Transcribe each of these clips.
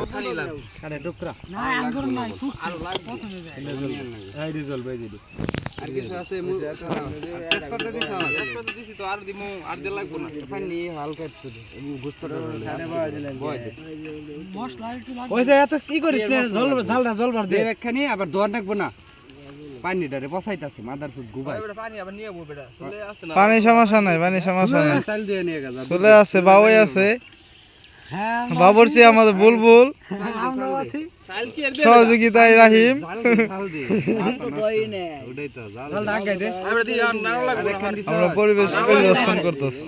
পানি লাগ আরে টুকরা না আঙ্গুর নাই ফুটছে আর লাগবে প্রথমে যায় এই রিজল ভাই দিদি আর কিছু আছে তেজপাতা দিছ তেজপাতা দিছি তো আর দিমু আর দে লাগবো না পানি হালকা একটু দে গোস্তটা সাড়ে বাজে দিলেন মশলা একটু লাগবে ওই যে এত কি করিস না জল ঝালটা জলবার দে দে একখানি আবার দর নাকবো না পানিটারে বসাইতাছে মাদার সুদ গুবাই পানি আবার নিয়ে বউ বেটা চলে আসছে না পানি সমস্যা নাই পানি সমস্যা নাই চাল দিয়ে নিয়ে গেল চলে আছে বাবুই আছে হ্যাঁ বাবুরচি আমাদের বুলবুল আমরাও আছি চাল কি আর সহযোগিতায় রাহিম চাল দে তো দই নে ওটাই তো জাল জল ঢাকাই দে আমরা দি নাড়া লাগবে আমরা পরিবেশ পরিদর্শন করতেছি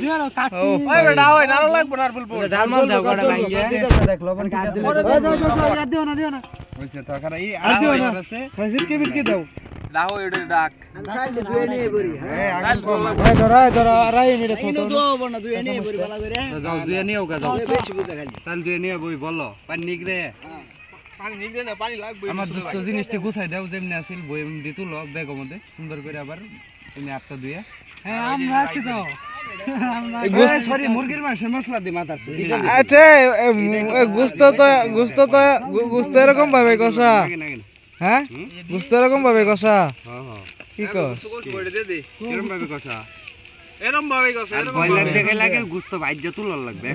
দিও না কাটি ও ওই বেটা ওই নাড়া লাগবে না আর বলবো ডাল মাল দাও গড়া ভাঙ্গে দেখ লবণ কি দিলে দিও না হইছে তো কারা এই আর দিও না আছে ভাই সিটকে বিটকে দাও দাও এটা ডাক আমি সাইডে ধুয়ে নিয়ে বড়ি এই আগুন কম এই ধরা রাই মিরে ইনো থতো দোবো না ধুয়ে নিয়ে বড়ি ভালো করে যাও দিয়ে নিও গা যাও বেশি বুঝা খালি চাল দিয়ে নিয়ে বই বলো পানি নিগরে পানি নিগলে না পানি লাগবে আমার দোস্ত জিনিসটা গুছাই দাও যেমনি আছিল বই এমনি তুলো ব্যাগের মধ্যে সুন্দর করে আবার তুমি আপটা দিয়ে হ্যাঁ আমরা আছি তো আমরা সরি মুরগির মাংসের মশলা দি মাথার সুদি আচ্ছা গুস্ত এরকম ভাবে কষা হ্যাঁ গুস্ত এরকম ভাবে কষা হ্যাঁ কি কস বড় দে দে কিরম ভাবে কষা এরম ভাবে গেছে আর বয়লার দেখে লাগে গুস্ত ভাজ্য তুলল লাগবে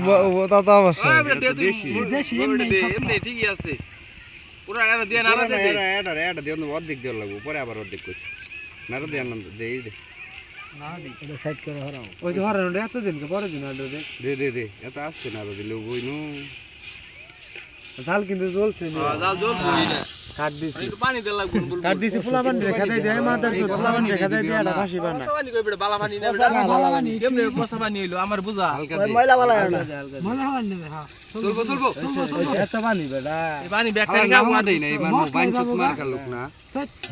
তা তো অবশ্যই ওই বেটা দে দেশি। দেশি এমনি এমনি ঠিকই আছে পুরা এটা দিয়ে নাড়া দে দে এটা দিয়ে অর্ধেক দেওয়ার লাগবে পরে আবার অর্ধেক করছি নাড়া দিয়ে আনন্দ দেই দে এটা সাইড করে হরাও ওই যে হরানো এত দিন কে পরে দিন আর দে দে এত আসছে না দিলে বইনু ঝাল কিন্তু জ্বলছে যাও জল বলি না কাট দিছি একটু পানি দে লাগবে বলবো কাট দিছি ফুলাবান রেখা দেই দে মাদার সুদ ফুলাবান রেখা দেই দে এটা ফাঁসি বানা পানি কই বেটা বালা পানি না বেটা বালা পানি কেমনে পচা পানি হইলো আমার বুঝা হালকা ওই দে ময়লা বালা না ময়লা বালা নেবে হ্যাঁ চলবো এত পানি বেটা এই পানি ব্যাগ হালা করে না খাবো দেই না এবার বাইন চুত মার কাল লোক না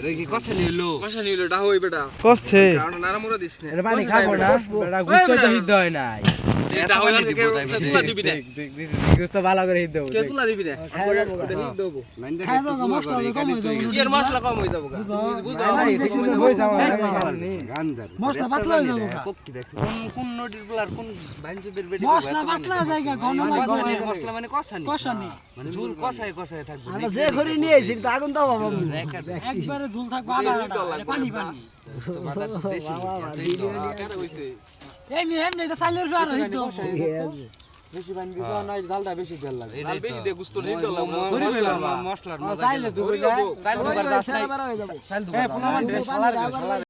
রে কি কথা নিলো কষা নিলো এটা হই বেটা করছে কারণ নাড়া মুড়া দিস না এটা পানি খাবো না বেটা গুস্ত তো হিদ্ধ হয় নাই এটা হই আর কে তুলা দিবি না গুস্ত ভালো করে হিদ্ধ কে তুলা দিবি না ওটা নিয়ে দেবো লাইন দেখে খাই দাও মশলা কম হই যাবে কি আর মশলা কম হই যাবো গা বুঝা হয়ে যাও গান্দার মশলা পাতলা হয়ে যাবো গা। পক্ষী দেখছ কোন নদীর বলার কোন বাইনচুদের বেডি মশলা পাতলা জায়গা ঘন লাগবে মশলা মানে কষানি কষানি মানে ঝুল কষায় থাকবে আমরা যে ঘরে নিয়ে আইছি তা আগুন দাও বাবা একবারে ঝুল থাকবে আদা পানি পানি বাবা কেন হইছে এমনি এমনি তো সাইলের আর হইতো বেশি পানি দিছ নাই ঝালটা বেশি তেল লাগে লাল বেশি দে গুস্ত নিতে লাগবে মশলার মজা চাইলে দুবে চাল দুবার দাস নাই হয়ে যাবে চাল এ দুবার ফুলাবান রে শালা